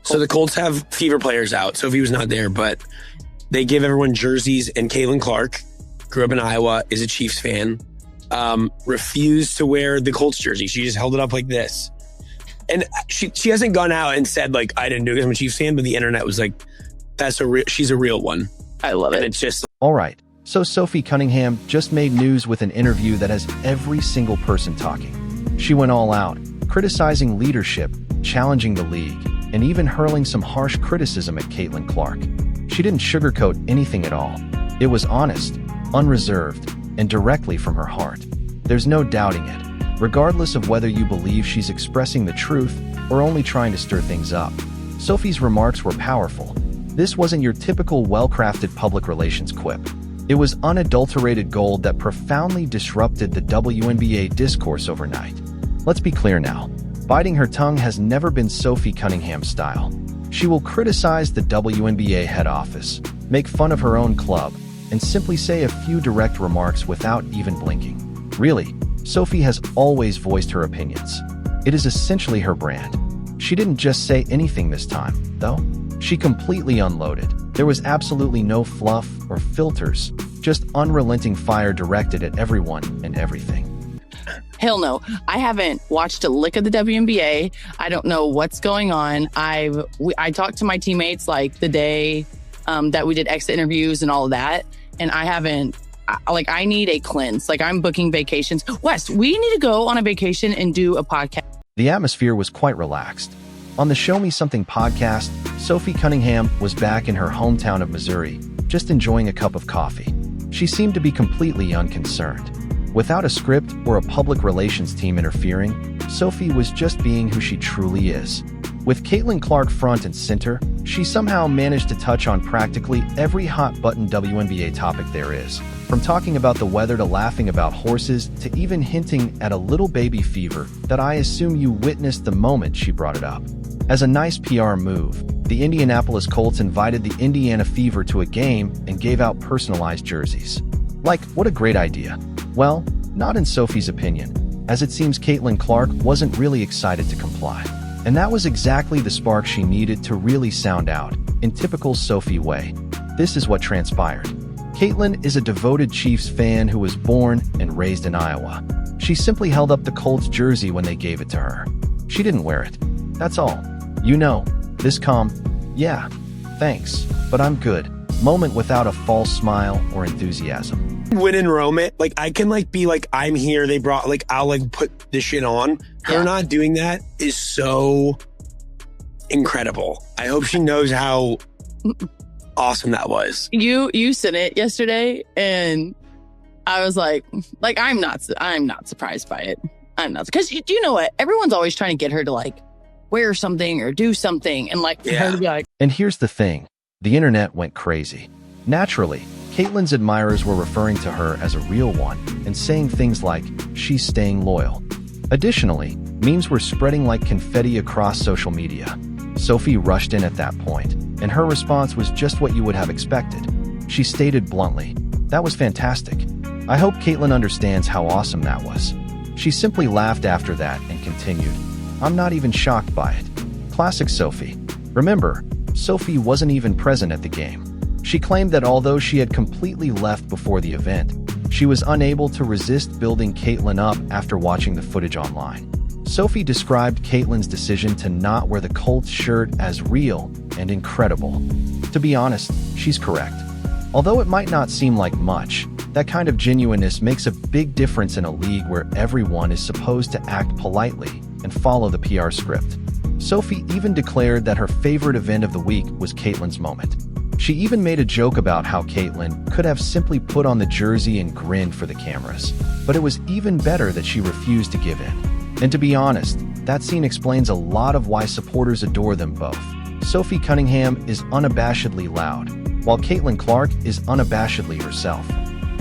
So the Colts have Fever players out. Sophie was not there, but they give everyone jerseys. And Caitlin Clark, grew up in Iowa, is a Chiefs fan, refused to wear the Colts jersey. She just held it up like this. And she hasn't gone out and said, like, I didn't do it because I'm a Chiefs fan, but the internet was like, she's a real one. I love it. And it's just... All right. So Sophie Cunningham just made news with an interview that has every single person talking. She went all out, criticizing leadership, challenging the league, and even hurling some harsh criticism at Caitlin Clark. She didn't sugarcoat anything at all. It was honest, unreserved, and directly from her heart. There's no doubting it, regardless of whether you believe she's expressing the truth or only trying to stir things up. Sophie's remarks were powerful. This wasn't your typical well-crafted public relations quip. It was unadulterated gold that profoundly disrupted the WNBA discourse overnight. Let's be clear now. Biting her tongue has never been Sophie Cunningham's style. She will criticize the WNBA head office, make fun of her own club, and simply say a few direct remarks without even blinking. Really, Sophie has always voiced her opinions. It is essentially her brand. She didn't just say anything this time, though. She completely unloaded. There was absolutely no fluff or filters, just unrelenting fire directed at everyone and everything. Hell no. I haven't watched a lick of the WNBA. I don't know what's going on. I talked to my teammates like the day that we did exit interviews and all of that. And I need a cleanse. Like, I'm booking vacations. Wes, we need to go on a vacation and do a podcast. The atmosphere was quite relaxed. On the Show Me Something podcast, Sophie Cunningham was back in her hometown of Missouri, just enjoying a cup of coffee. She seemed to be completely unconcerned. Without a script or a public relations team interfering, Sophie was just being who she truly is. With Caitlin Clark front and center, she somehow managed to touch on practically every hot-button WNBA topic there is, from talking about the weather to laughing about horses to even hinting at a little baby fever that I assume you witnessed the moment she brought it up. As a nice PR move, the Indianapolis Colts invited the Indiana Fever to a game and gave out personalized jerseys. Like, what a great idea. Well, not in Sophie's opinion, as it seems Caitlin Clark wasn't really excited to comply. And that was exactly the spark she needed to really sound out, in typical Sophie way. This is what transpired. Caitlin is a devoted Chiefs fan who was born and raised in Iowa. She simply held up the Colts jersey when they gave it to her. She didn't wear it. That's all. You know, this calm, yeah, thanks, but I'm good moment without a false smile or enthusiasm. Win in Rome, like, I can like be like, I'm here, they brought, like, I'll like put this shit on. Her not doing that is so incredible. I hope she knows how awesome that was. You said it yesterday, and I was like I'm not surprised by it. I'm not, because you know what? Everyone's always trying to get her to like wear something or do something, and like for her to be like. And here's the thing: the internet went crazy. Naturally, Caitlin's admirers were referring to her as a real one and saying things like, she's staying loyal. Additionally, memes were spreading like confetti across social media. Sophie rushed in at that point, and her response was just what you would have expected. She stated bluntly, "That was fantastic. I hope Caitlin understands how awesome that was." She simply laughed after that and continued, "I'm not even shocked by it." Classic Sophie. Remember, Sophie wasn't even present at the game. She claimed that although she had completely left before the event, she was unable to resist building Caitlin up after watching the footage online. Sophie described Caitlin's decision to not wear the Colts shirt as real and incredible. To be honest, she's correct. Although it might not seem like much, that kind of genuineness makes a big difference in a league where everyone is supposed to act politely and follow the PR script. Sophie even declared that her favorite event of the week was Caitlin's moment. She even made a joke about how Caitlin could have simply put on the jersey and grinned for the cameras, but it was even better that she refused to give in. And to be honest, that scene explains a lot of why supporters adore them both. Sophie Cunningham is unabashedly loud, while Caitlin Clark is unabashedly herself.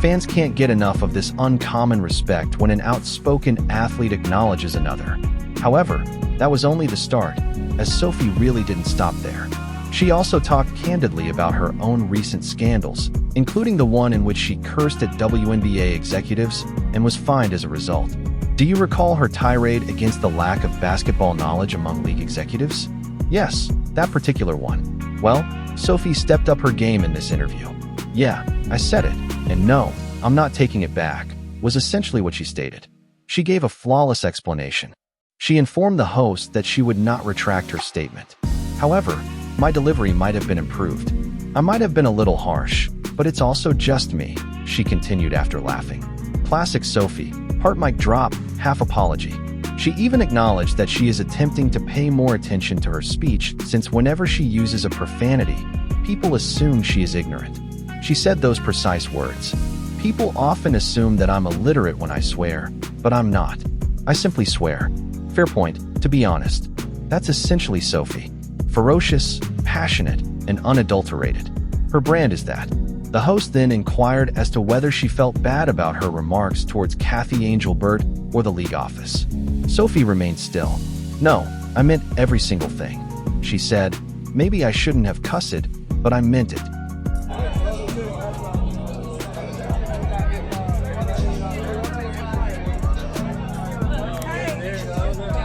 Fans can't get enough of this uncommon respect when an outspoken athlete acknowledges another. However, that was only the start, as Sophie really didn't stop there. She also talked candidly about her own recent scandals, including the one in which she cursed at WNBA executives and was fined as a result. Do you recall her tirade against the lack of basketball knowledge among league executives? Yes, That particular one. Well, Sophie stepped up her game in this interview. "Yeah, I said it, and no, I'm not taking it back," was essentially what she stated. She gave a flawless explanation. She informed the host that she would not retract her statement. "However, my delivery might have been improved. I might have been a little harsh, but it's also just me," she continued after laughing. Classic Sophie, part mic drop, half apology. She even acknowledged that she is attempting to pay more attention to her speech, since whenever she uses a profanity, people assume she is ignorant. She said those precise words. "People often assume that I'm illiterate when I swear, but I'm not. I simply swear." Fair point, to be honest. That's essentially Sophie. Ferocious, passionate, and unadulterated. Her brand is that. The host then inquired as to whether she felt bad about her remarks towards Kathy Angel-Burt or the league office. Sophie remained still. "No, I meant every single thing," she said. "Maybe I shouldn't have cussed, but I meant it."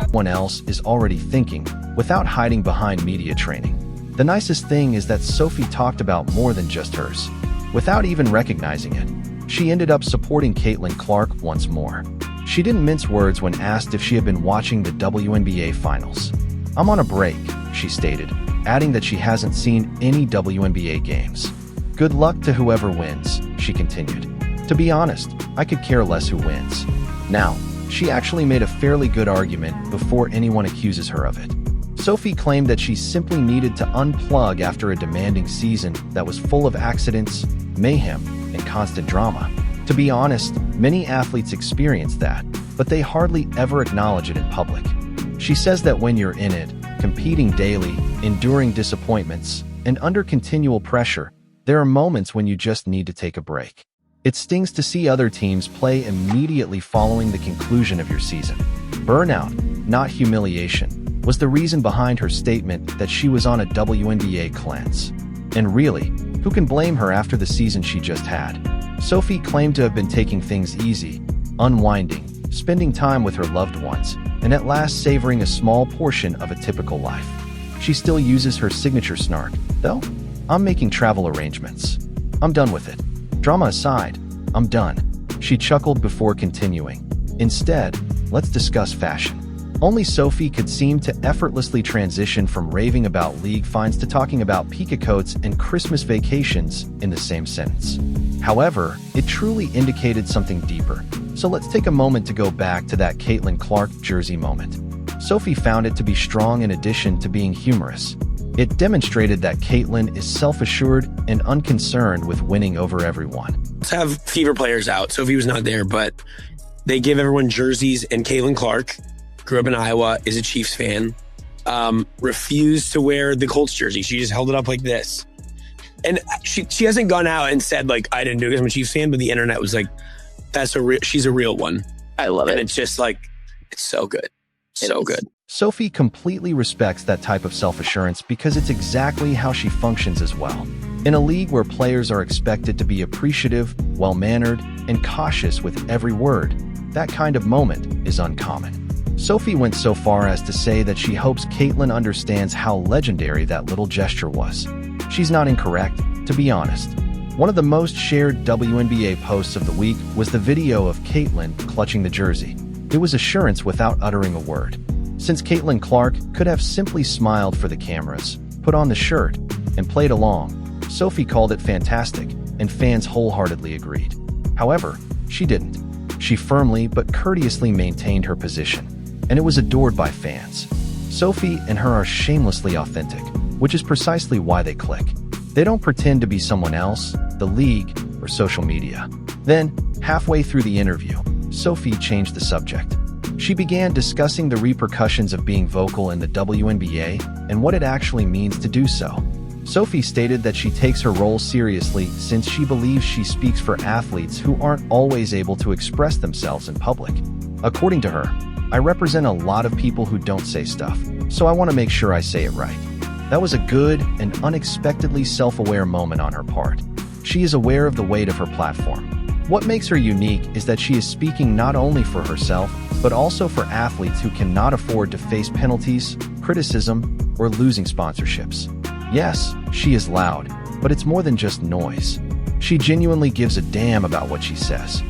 Someone else is already thinking, without hiding behind media training. The nicest thing is that Sophie talked about more than just hers. Without even recognizing it, she ended up supporting Caitlin Clark once more. She didn't mince words when asked if she had been watching the WNBA finals. "I'm on a break," she stated, adding that she hasn't seen any WNBA games. "Good luck to whoever wins," she continued. "To be honest, I could care less who wins." Now, she actually made a fairly good argument before anyone accuses her of it. Sophie claimed that she simply needed to unplug after a demanding season that was full of accidents, mayhem, and constant drama. To be honest, many athletes experience that, but they hardly ever acknowledge it in public. She says that when you're in it, competing daily, enduring disappointments, and under continual pressure, there are moments when you just need to take a break. It stings to see other teams play immediately following the conclusion of your season. Burnout, not humiliation, was the reason behind her statement that she was on a WNBA cleanse. And really, who can blame her after the season she just had? Sophie claimed to have been taking things easy, unwinding, spending time with her loved ones, and at last savoring a small portion of a typical life. She still uses her signature snark, though. "I'm making travel arrangements. I'm done with it. Drama aside, I'm done," she chuckled before continuing. "Instead, let's discuss fashion." Only Sophie could seem to effortlessly transition from raving about league finds to talking about Pika coats and Christmas vacations in the same sentence. However, it truly indicated something deeper, so let's take a moment to go back to that Caitlin Clark jersey moment. Sophie found it to be strong in addition to being humorous. It demonstrated that Caitlin is self-assured and unconcerned with winning over everyone. Let's have Fever players out. Sophie was not there, but they give everyone jerseys, and Caitlin Clark, grew up in Iowa, is a Chiefs fan, refused to wear the Colts jersey. She just held it up like this. And she hasn't gone out and said, like, "I didn't do it because I'm a Chiefs fan," but the internet was like, she's a real one. I love it. And it's just like, it's so good. So good. Sophie completely respects that type of self-assurance because it's exactly how she functions as well. In a league where players are expected to be appreciative, well-mannered, and cautious with every word, that kind of moment is uncommon. Sophie went so far as to say that she hopes Caitlin understands how legendary that little gesture was. She's not incorrect, to be honest. One of the most shared WNBA posts of the week was the video of Caitlin clutching the jersey. It was assurance without uttering a word. Since Caitlin Clark could have simply smiled for the cameras, put on the shirt, and played along, Sophie called it fantastic, and fans wholeheartedly agreed. However, she didn't. She firmly but courteously maintained her position, and it was adored by fans. Sophie and her are shamelessly authentic, which is precisely why they click. They don't pretend to be someone else, the league, or social media. Then, halfway through the interview, Sophie changed the subject. She began discussing the repercussions of being vocal in the WNBA and what it actually means to do so. Sophie stated that she takes her role seriously since she believes she speaks for athletes who aren't always able to express themselves in public. According to her, "I represent a lot of people who don't say stuff, so I want to make sure I say it right." That was a good and unexpectedly self-aware moment on her part. She is aware of the weight of her platform. What makes her unique is that she is speaking not only for herself, but also for athletes who cannot afford to face penalties, criticism, or losing sponsorships. Yes, she is loud, but it's more than just noise. She genuinely gives a damn about what she says.